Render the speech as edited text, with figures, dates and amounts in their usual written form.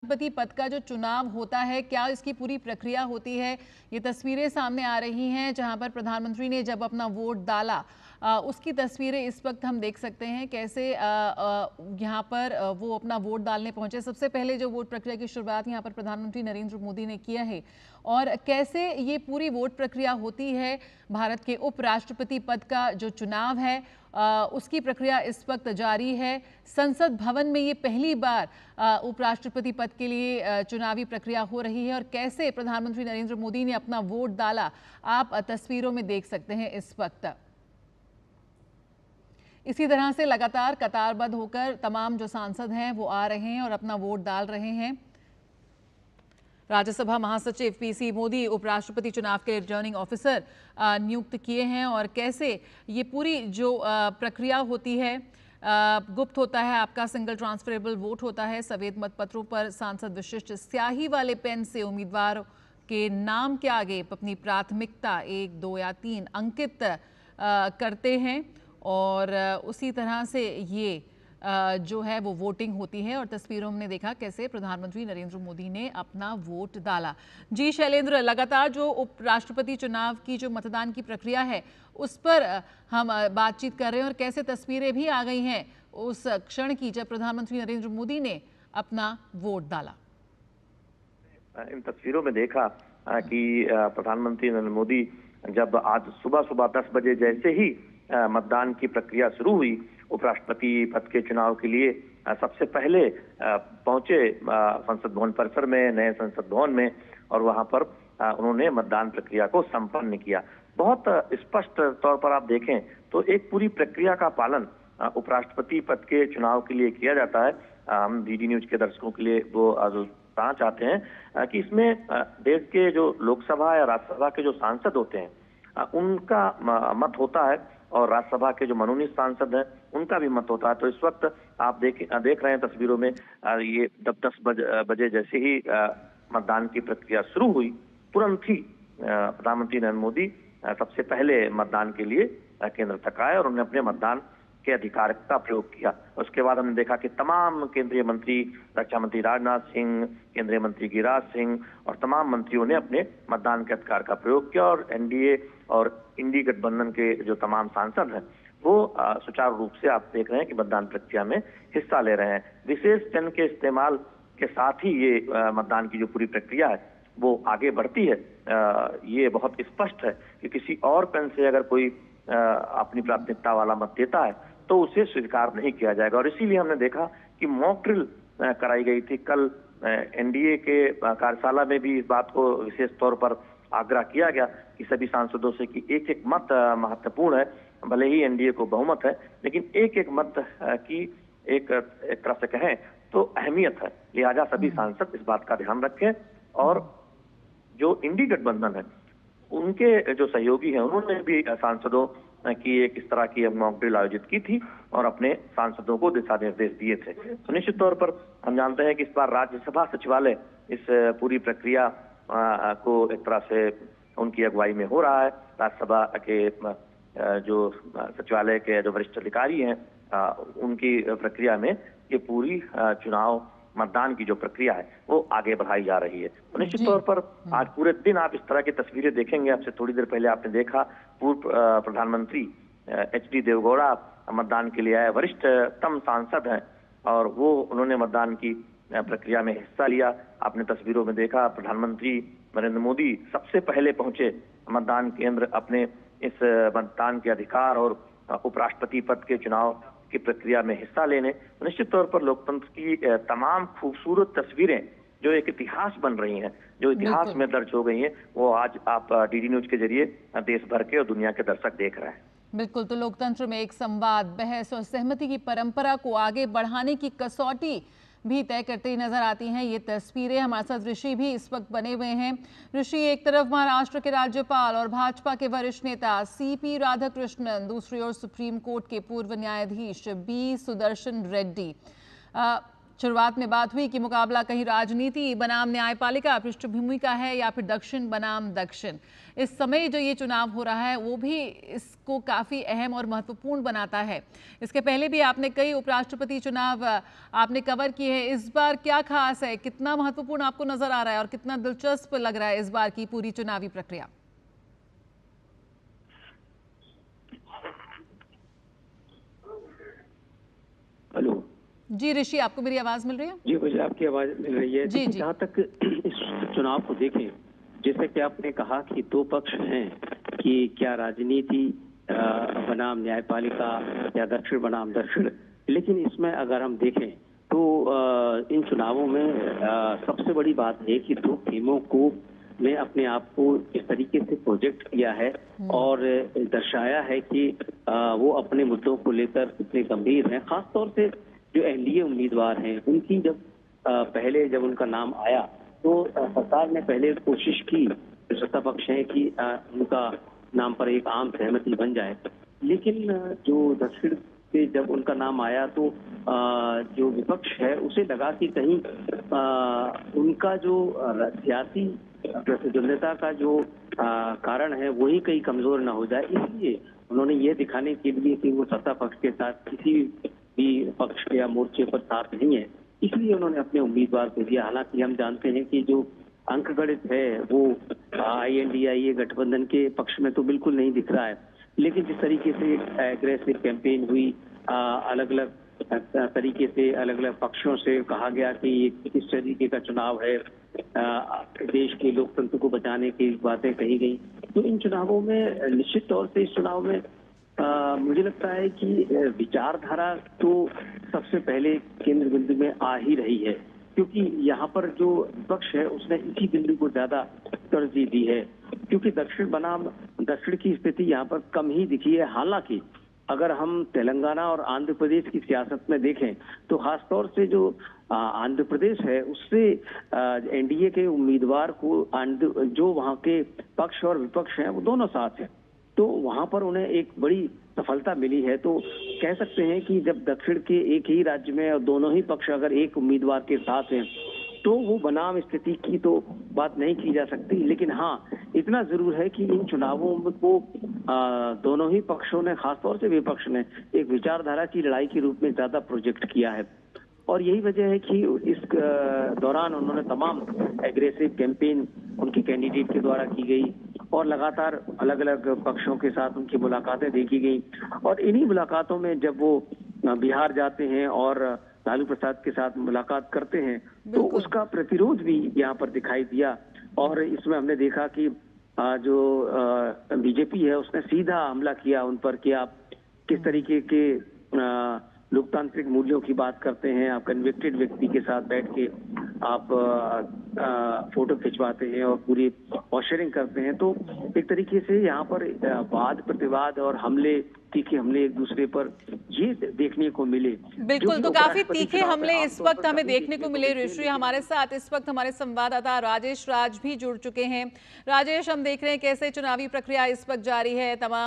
राष्ट्रपति पद का जो चुनाव होता है, क्या इसकी पूरी प्रक्रिया होती है? ये तस्वीरें सामने आ रही हैं जहां पर प्रधानमंत्री ने जब अपना वोट डाला, उसकी तस्वीरें इस वक्त हम देख सकते हैं कैसे यहाँ पर वो अपना वोट डालने पहुंचे। सबसे पहले जो वोट प्रक्रिया की शुरुआत यहाँ पर प्रधानमंत्री नरेंद्र मोदी ने किया है और कैसे ये पूरी वोट प्रक्रिया होती है। भारत के उपराष्ट्रपति पद का जो चुनाव है उसकी प्रक्रिया इस वक्त जारी है। संसद भवन में ये पहली बार उपराष्ट्रपति पद के लिए चुनावी प्रक्रिया हो रही है और कैसे प्रधानमंत्री नरेंद्र मोदी ने अपना वोट डाला, आप तस्वीरों में देख सकते हैं इस वक्त। इसी तरह से लगातार कतारबद्ध होकर तमाम जो सांसद हैं वो आ रहे हैं और अपना वोट डाल रहे हैं। राज्यसभा महासचिव पीसी मोदी उपराष्ट्रपति चुनाव के रिटर्निंग ऑफिसर नियुक्त किए हैं और कैसे ये पूरी जो प्रक्रिया होती है, गुप्त होता है, आपका सिंगल ट्रांसफरेबल वोट होता है। सफेद मतपत्रों पर सांसद विशिष्ट स्याही वाले पेन से उम्मीदवार के नाम के आगे अपनी प्राथमिकता 1, 2 या 3 अंकित करते हैं और उसी तरह से ये जो है वो वोटिंग होती है। और तस्वीरों में हमने देखा कैसे प्रधानमंत्री नरेंद्र मोदी ने अपना वोट डाला। जी शैलेंद्र, लगातार जो उपराष्ट्रपति चुनाव की जो मतदान की प्रक्रिया है उस पर हम बातचीत कर रहे हैं और कैसे तस्वीरें भी आ गई हैं उस क्षण की जब प्रधानमंत्री नरेंद्र मोदी ने अपना वोट डाला। इन तस्वीरों में देखा कि प्रधानमंत्री नरेंद्र मोदी जब आज सुबह सुबह 10 बजे जैसे ही मतदान की प्रक्रिया शुरू हुई उपराष्ट्रपति पद के चुनाव के लिए, सबसे पहले पहुंचे संसद भवन परिसर में, नए संसद भवन में, और वहां पर उन्होंने मतदान प्रक्रिया को संपन्न किया। बहुत स्पष्ट तौर पर आप देखें तो एक पूरी प्रक्रिया का पालन उपराष्ट्रपति पद के चुनाव के लिए किया जाता है। हम डीडी न्यूज के दर्शकों के लिए वो बताना चाहते हैं कि इसमें देश के जो लोकसभा या राज्यसभा के जो सांसद होते हैं उनका मत होता है और राज्यसभा के जो मनोनीत सांसद हैं उनका भी मत होता है। तो इस वक्त आप देख रहे हैं तस्वीरों में, ये 10 बजे जैसे ही मतदान की प्रक्रिया शुरू हुई, तुरंत ही प्रधानमंत्री नरेंद्र मोदी सबसे पहले मतदान के लिए केंद्र तक आए और उन्होंने अपने मतदान के अधिकार का प्रयोग किया। उसके बाद हमने देखा कि तमाम केंद्रीय मंत्री, रक्षा मंत्री राजनाथ सिंह, केंद्रीय मंत्री गिरिराज सिंह और तमाम मंत्रियों ने अपने मतदान के अधिकार का प्रयोग किया और एनडीए और इंडी गठबंधन के जो तमाम सांसद हैं वो सुचारू रूप से आप देख रहे हैं कि मतदान प्रक्रिया में हिस्सा ले रहे हैं। विशेष चिन्ह के इस्तेमाल के साथ ही ये मतदान की जो पूरी प्रक्रिया है वो आगे बढ़ती है। ये बहुत स्पष्ट है कि किसी और पेन से अगर कोई अपनी प्राथमिकता वाला मत देता है तो उसे स्वीकार नहीं किया जाएगा। और इसीलिए हमने देखा कि मॉक ड्रिल कराई गई थी कल एनडीए के कार्यशाला में भी इस बात को विशेष तौर पर आग्रह किया गया कि सभी सांसदों से कि एक एक मत महत्वपूर्ण है। भले ही एनडीए को बहुमत है लेकिन एक एक मत की एक तरह से कहें तो अहमियत है। लिहाजा सभी सांसद इस बात का ध्यान रखें और जो इंडी गठबंधन है उनके जो सहयोगी हैं उन्होंने भी सांसदों की एक इस तरह की मॉक ड्रिल आयोजित की थी और अपने सांसदों को दिशा निर्देश दिए थे। तो निश्चित तौर पर हम जानते हैं कि इस बार राज्यसभा सचिवालय इस पूरी प्रक्रिया को एक तरह से उनकी अगुवाई में हो रहा है। राज्यसभा के जो सचिवालय के जो वरिष्ठ अधिकारी हैं उनकी प्रक्रिया में ये पूरी चुनाव मतदान की जो प्रक्रिया है वो आगे बढ़ाई जा रही है। तो निश्चित तौर पर आज पूरे दिन आप इस तरह की तस्वीरें देखेंगे। आपसे थोड़ी देर पहले आपने देखा पूर्व प्रधानमंत्री एचडी देवेगौड़ा मतदान के लिए आए, वरिष्ठतम सांसद हैं और वो उन्होंने मतदान की प्रक्रिया में हिस्सा लिया। आपने तस्वीरों में देखा प्रधानमंत्री नरेंद्र मोदी सबसे पहले पहुंचे मतदान केंद्र अपने इस मतदान के अधिकार और उपराष्ट्रपति पद के चुनाव की प्रक्रिया में हिस्सा लेने। निश्चित तौर पर लोकतंत्र की तमाम खूबसूरत तस्वीरें जो एक इतिहास बन रही हैं, जो इतिहास में दर्ज हो गई हैं, वो आज आप डीडी न्यूज के जरिए देश भर के और दुनिया के दर्शक देख रहे हैं। बिल्कुल, तो लोकतंत्र में एक संवाद, बहस और सहमति की परंपरा को आगे बढ़ाने की कसौटी भी तय करते ही नजर आती हैं ये तस्वीरें। हमारे साथ ऋषि भी इस वक्त बने हुए हैं। ऋषि, एक तरफ महाराष्ट्र के राज्यपाल और भाजपा के वरिष्ठ नेता सीपी राधाकृष्णन, दूसरी ओर सुप्रीम कोर्ट के पूर्व न्यायाधीश बी सुदर्शन रेड्डी। शुरुआत में बात हुई कि मुकाबला कहीं राजनीति बनाम न्यायपालिका पृष्ठभूमि का है या फिर दक्षिण बनाम दक्षिण। इस समय जो ये चुनाव हो रहा है वो भी इसको काफ़ी अहम और महत्वपूर्ण बनाता है। इसके पहले भी आपने कई उपराष्ट्रपति चुनाव आपने कवर किए हैं। इस बार क्या खास है, कितना महत्वपूर्ण आपको नजर आ रहा है और कितना दिलचस्प लग रहा है इस बार की पूरी चुनावी प्रक्रिया? हेलो जी ऋषि, आपको मेरी आवाज मिल रही है? जी, मुझे आपकी आवाज मिल रही है। जी जी। जहाँ तक इस चुनाव को देखें, जैसे कि आपने कहा कि दो पक्ष हैं कि क्या राजनीति बनाम न्यायपालिका या दक्षिण बनाम दक्षिण, लेकिन इसमें अगर हम देखें तो इन चुनावों में सबसे बड़ी बात है कि दो टीमों को ने अपने आप को इस तरीके से प्रोजेक्ट किया है और दर्शाया है कि वो अपने मुद्दों को लेकर कितने गंभीर हैं। खासतौर से जो एनडीए उम्मीदवार हैं उनकी पहले जब उनका नाम आया तो सरकार ने पहले कोशिश की, सत्ता पक्ष है कि उनका नाम पर एक आम सहमति बन जाए, लेकिन जो दक्षिण से जब उनका नाम आया तो जो विपक्ष है उसे लगा कि कहीं उनका जो सियासी प्रतिद्वंद्विता का जो कारण है वही कहीं कमजोर ना हो जाए, इसलिए उन्होंने ये दिखाने के लिए कि वो सत्ता पक्ष के साथ किसी भी पक्ष या मोर्चे पर साथ नहीं है, इसलिए उन्होंने अपने उम्मीदवार को दिया। हालांकि हम जानते हैं कि जो अंक गणित है वो INDIA गठबंधन के पक्ष में तो बिल्कुल नहीं दिख रहा है, लेकिन जिस तरीके से एग्रेसिव कैंपेन हुई, अलग अलग तरीके से अलग अलग पक्षों से कहा गया कि ये किस तरीके का चुनाव है, देश के लोकतंत्र को बचाने की बातें कही गई, तो इन चुनावों में निश्चित तौर से इस चुनाव में मुझे लगता है कि विचारधारा तो सबसे पहले केंद्र बिंदु में आ ही रही है, क्योंकि यहाँ पर जो विपक्ष है उसने इसी बिंदु को ज्यादा तरजीह दी है, क्योंकि दक्षिण बनाम दक्षिण की स्थिति यहाँ पर कम ही दिखी है। हालांकि अगर हम तेलंगाना और आंध्र प्रदेश की सियासत में देखें तो खासतौर से जो आंध्र प्रदेश है उससे एनडीए के उम्मीदवार को जो वहाँ के पक्ष और विपक्ष हैं वो दोनों साथ हैं, तो वहां पर उन्हें एक बड़ी सफलता मिली है। तो कह सकते हैं कि जब दक्षिण के एक ही राज्य में और दोनों ही पक्ष अगर एक उम्मीदवार के साथ हैं तो वो बनाम स्थिति की तो बात नहीं की जा सकती, लेकिन हाँ इतना जरूर है कि इन चुनावों को दोनों ही पक्षों ने, खासतौर से विपक्ष ने, एक विचारधारा की लड़ाई के रूप में ज्यादा प्रोजेक्ट किया है और यही वजह है कि इस दौरान उन्होंने तमाम एग्रेसिव कैंपेन उनके कैंडिडेट के द्वारा की गई और लगातार अलग अलग पक्षों के साथ उनकी मुलाकातें देखी गई और इन्हीं मुलाकातों में जब वो बिहार जाते हैं और लालू प्रसाद के साथ मुलाकात करते हैं तो उसका प्रतिरोध भी यहाँ पर दिखाई दिया और इसमें हमने देखा कि जो बीजेपी है उसने सीधा हमला किया उन पर कि आप किस तरीके के लोकतांत्रिक मूल्यों की बात करते हैं, आप कन्विक्टेड व्यक्ति के साथ बैठ के आप फोटो खिंचवाते हैं और पूरी पॉस्चरिंग करते हैं, तो एक तरीके से यहाँ पर वाद प्रतिवाद और तीखे हमले एक दूसरे पर ये देखने को मिले। बिल्कुल, तो काफी तीखे हमले इस वक्त हमें देखने को मिले। ऋषि, हमारे साथ इस वक्त हमारे संवाददाता राजेश राज भी जुड़ चुके हैं। राजेश, हम देख रहे हैं कैसे चुनावी प्रक्रिया इस वक्त जारी है, तमाम